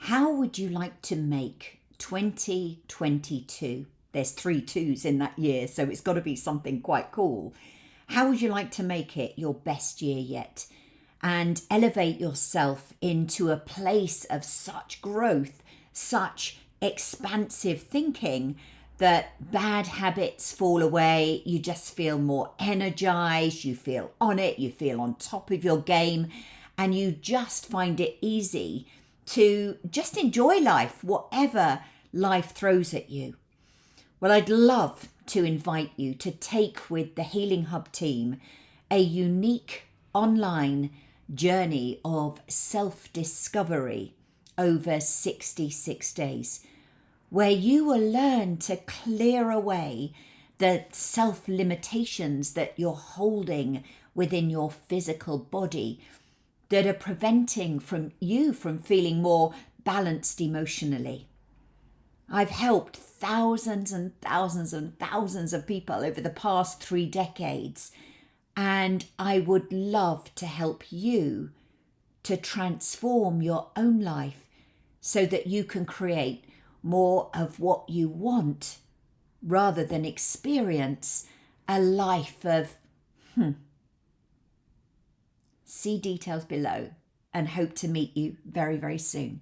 How would you like to make 2022? There's 3 2s in that year, so it's got to be something quite cool. How would you like to make it your best year yet? And elevate yourself into a place of such growth, such expansive thinking that bad habits fall away. You just feel more energized, you feel on it, you feel on top of your game, and you just find it easy to just enjoy life, whatever life throws at you. Well, I'd love to invite you to take with the Healing Hub team a unique online journey of self-discovery over 66 days, where you will learn to clear away the self-limitations that you're holding within your physical body that are preventing you from feeling more balanced emotionally. I've helped thousands and thousands and thousands of people over the past 3 decades, and I would love to help you to transform your own life so that you can create more of what you want rather than experience a life of See details below and hope to meet you very, very soon.